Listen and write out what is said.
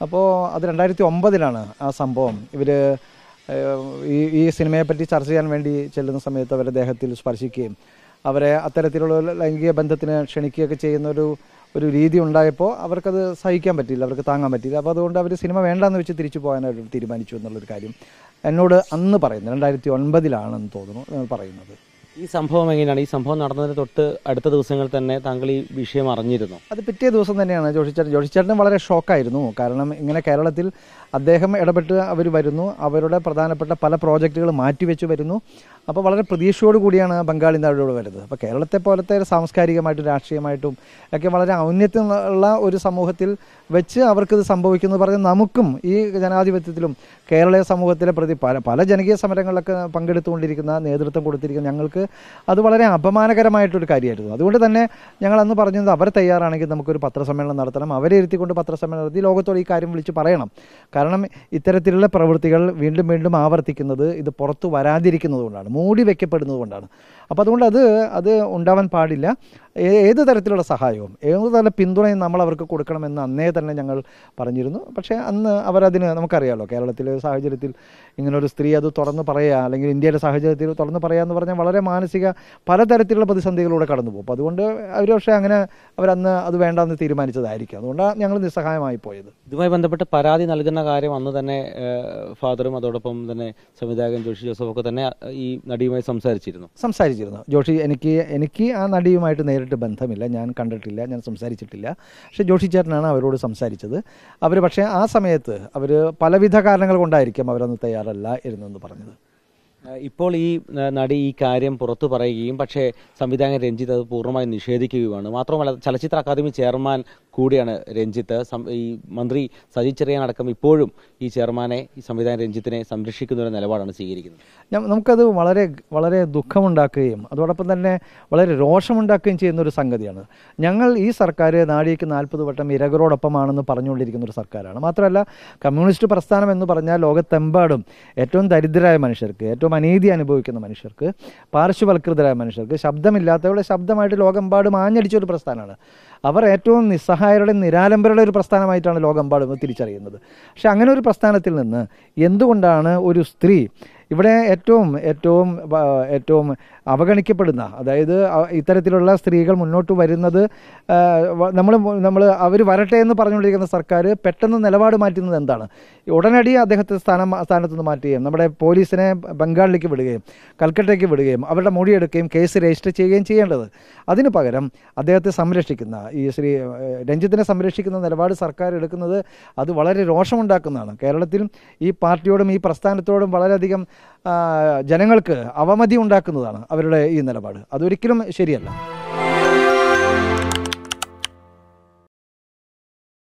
അപ്പോൾ അത് 2009 ആ സംഭവം. ഇവർ ഈ സിനിമയെപ്പറ്റി ചർച്ച ചെയ്യാൻ വേണ്ടി ചെല്ലുന്ന സമയത്ത് അവരുടെ ദേഹത്തിൽ സ്പർശിക്കുകയും അവരെ അത്തരത്തിലുള്ള ലൈംഗിക ബന്ധത്തിന് ക്ഷണിക്കുകയൊക്കെ ചെയ്യുന്ന ഒരു രീതി ഉണ്ടായപ്പോൾ അവർക്കത് സഹിക്കാൻ പറ്റിയില്ല, അവർക്ക് താങ്ങാൻ പറ്റിയില്ല. അപ്പോൾ അതുകൊണ്ട് അവർ സിനിമ വേണ്ടാന്ന് വെച്ച് തിരിച്ചു പോകാനായിട്ട് തീരുമാനിച്ചു എന്നുള്ളൊരു കാര്യം എന്നോട് അന്ന് പറയുന്നത് 2009 തോന്നുന്നു പറയുന്നത്. ഈ സംഭവം എങ്ങനെയാണ്? ഈ സംഭവം നടന്നതിന് തൊട്ട് അടുത്ത ദിവസങ്ങളിൽ തന്നെ താങ്കൾ ഈ വിഷയം അറിഞ്ഞിരുന്നു? അത് പിറ്റേ ദിവസം തന്നെയാണ് ജോഷിച്ചേട്ടന് വളരെ ഷോക്കായിരുന്നു. കാരണം ഇങ്ങനെ കേരളത്തിൽ അദ്ദേഹം ഇടപെട്ട് അവർ വരുന്നു, അവരുടെ പ്രധാനപ്പെട്ട പല പ്രോജക്റ്റുകൾ മാറ്റിവെച്ച് വരുന്നു. അപ്പോൾ വളരെ പ്രതീക്ഷയോട് കൂടിയാണ് ബംഗാളി നാടോട് വരുന്നത്. അപ്പോൾ കേരളത്തെ പോലത്തെ സാംസ്കാരികമായിട്ടും രാഷ്ട്രീയമായിട്ടും ഒക്കെ വളരെ ഔന്നത്യമുള്ള ഒരു സമൂഹത്തിൽ വെച്ച് അവർക്കിത് സംഭവിക്കുന്നത് പറഞ്ഞ് നമുക്കും ഈ ജനാധിപത്യത്തിലും കേരളീയ സമൂഹത്തിലെ പല ജനകീയ സമരങ്ങളിലൊക്കെ പങ്കെടുത്തുകൊണ്ടിരിക്കുന്ന നേതൃത്വം കൊടുത്തിരിക്കുന്ന ഞങ്ങൾക്ക് അത് വളരെ അപമാനകരമായിട്ടൊരു കാര്യമായിരുന്നു. അതുകൊണ്ട് തന്നെ ഞങ്ങൾ അന്ന് പറഞ്ഞത് അവർ തയ്യാറാണെങ്കിൽ നമുക്കൊരു പത്രസമ്മേളനം നടത്തണം, അവരെ ഇരുത്തിക്കൊണ്ട് പത്രസമ്മേളനം നടത്തി ലോകത്തോട് ഈ കാര്യം വിളിച്ച് പറയണം. കാരണം ഇത്തരത്തിലുള്ള പ്രവൃത്തികൾ വീണ്ടും വീണ്ടും ആവർത്തിക്കുന്നത് ഇത് പുറത്തു വരാതിരിക്കുന്നത് കൊണ്ടാണ്, മൂടി വയ്ക്കപ്പെടുന്നത് കൊണ്ടാണ്. അപ്പോൾ അതുകൊണ്ട് അത് ഉണ്ടാവാൻ പാടില്ല. ഏത് തരത്തിലുള്ള സഹായവും ഏത് തര പിന്തുണയും നമ്മൾ അവർക്ക് കൊടുക്കണമെന്ന് അന്നേ തന്നെ ഞങ്ങൾ പറഞ്ഞിരുന്നു. പക്ഷേ അന്ന് അവരതിന് നമുക്കറിയാമല്ലോ കേരളത്തിലെ സാഹചര്യത്തിൽ ഇങ്ങനൊരു സ്ത്രീ അത് തുറന്ന് പറയുക, അല്ലെങ്കിൽ ഇന്ത്യയുടെ സാഹചര്യത്തിൽ തുറന്ന് പറയുക എന്ന് പറഞ്ഞാൽ വളരെ മാനസിക പലതരത്തിലുള്ള പ്രതിസന്ധികളിലൂടെ കടന്നു പോകും. അപ്പോൾ അതുകൊണ്ട് അവർ പക്ഷേ അവരന്ന് അത് വേണ്ടെന്ന് തീരുമാനിച്ചതായിരിക്കും. അതുകൊണ്ടാണ് ഞങ്ങൾ നിസ്സഹായമായി പോയത്. ഇതുമായി ബന്ധപ്പെട്ട് പരാതി നൽകുന്ന കാര്യം അന്ന് തന്നെ ഫാദറും അതോടൊപ്പം തന്നെ സംവിധായകൻ ജോഷി ജോസഫൊക്കെ തന്നെ ഈ നടിയുമായി സംസാരിച്ചിരുന്നു. ജോഷി എനിക്ക് ആ നടിയുമായിട്ട് നേരിട്ട് ബന്ധമില്ല, ഞാൻ കണ്ടിട്ടില്ല, ഞാൻ സംസാരിച്ചിട്ടില്ല. പക്ഷേ ജോഷി ചേട്ടനാണ് അവരോട് സംസാരിച്ചത്. അവർ പക്ഷേ ആ സമയത്ത് അവർ പലവിധ കാരണങ്ങൾ കൊണ്ടായിരിക്കും അവരൊന്ന് തയ്യാറല്ല ഇരുന്നെന്ന് പറഞ്ഞത്. ഇപ്പോൾ ഈ നടി ഈ കാര്യം പുറത്തു പറയുകയും പക്ഷേ സംവിധായകൻ രഞ്ജിത്ത് അത് പൂർണ്ണമായി നിഷേധിക്കുകയുമാണ്. മാത്രമല്ല ചലച്ചിത്ര അക്കാദമി ചെയർമാൻ കൂടിയാണ് രഞ്ജിത്ത്. ഈ മന്ത്രി സജി ചെറിയാൻ അടക്കം ഇപ്പോഴും ഈ ചെയർമാനെ, ഈ സംവിധായകൻ രഞ്ജിത്തിനെ സംരക്ഷിക്കുന്ന ഒരു നിലപാടാണ് സ്വീകരിക്കുന്നത്. നമുക്കത് വളരെ വളരെ ദുഃഖമുണ്ടാക്കുകയും അതോടൊപ്പം തന്നെ വളരെ രോഷമുണ്ടാക്കുകയും ചെയ്യുന്ന ഒരു സംഗതിയാണ്. ഞങ്ങൾ ഈ സർക്കാർ നാഴികയ്ക്ക് 40 വട്ടം ഇരകരോടൊപ്പമാണെന്ന് പറഞ്ഞുകൊണ്ടിരിക്കുന്ന ഒരു സർക്കാരാണ്. മാത്രമല്ല കമ്മ്യൂണിസ്റ്റ് പ്രസ്ഥാനം എന്ന് പറഞ്ഞാൽ ലോകത്തെമ്പാടും ഏറ്റവും ദരിദ്രരായ മനുഷ്യർക്ക്, ഏറ്റവും അനീതി അനുഭവിക്കുന്ന മനുഷ്യർക്ക്, പാർശ്വവൽകൃതരായ മനുഷ്യർക്ക്, ശബ്ദമില്ലാത്തവരുടെ ശബ്ദമായിട്ട് ലോകമെമ്പാടും ആഞ്ഞടിച്ചൊരു പ്രസ്ഥാനമാണ്. അവർ ഏറ്റവും നിസ്സഹായരുടെ നിരാലംബരുടെ ഒരു പ്രസ്ഥാനമായിട്ടാണ് ലോകമെമ്പാടും തിരിച്ചറിയുന്നത്. പക്ഷെ അങ്ങനെ ഒരു പ്രസ്ഥാനത്തിൽ നിന്ന് എന്തുകൊണ്ടാണ് ഒരു സ്ത്രീ ഇവിടെ ഏറ്റവും അവഗണിക്കപ്പെടുന്ന, അതായത് ഇത്തരത്തിലുള്ള സ്ത്രീകൾ മുന്നോട്ട് വരുന്നത് നമ്മൾ അവർ വരട്ടെ എന്ന് പറഞ്ഞുകൊണ്ടിരിക്കുന്ന സർക്കാർ പെട്ടെന്ന് നിലപാട് മാറ്റുന്നത് എന്താണ്? ഉടനടി അദ്ദേഹത്തെ സ്ഥാനത്ത് നിന്ന് മാറ്റുകയും നമ്മുടെ പോലീസിനെ ബംഗാളിലേക്ക് വിടുകയും കൽക്കട്ടയ്ക്ക് വിടുകയും അവരുടെ മൊഴിയെടുക്കുകയും കേസ് രജിസ്റ്റർ ചെയ്യുകയും ചെയ്യേണ്ടത്. അതിന് പകരം അദ്ദേഹത്തെ സംരക്ഷിക്കുന്ന ഈ രഞ്ജിത്തിനെ സംരക്ഷിക്കുന്ന നിലപാട് സർക്കാർ എടുക്കുന്നത് അത് വളരെ രോഷമുണ്ടാക്കുന്നതാണ്. കേരളത്തിൽ ഈ പാർട്ടിയോടും ഈ പ്രസ്ഥാനത്തോടും വളരെയധികം ജനങ്ങൾക്ക് അവമതി ഉണ്ടാക്കുന്നതാണ് അവരുടെ ഈ നിലപാട്. അതൊരിക്കലും ശരിയല്ല.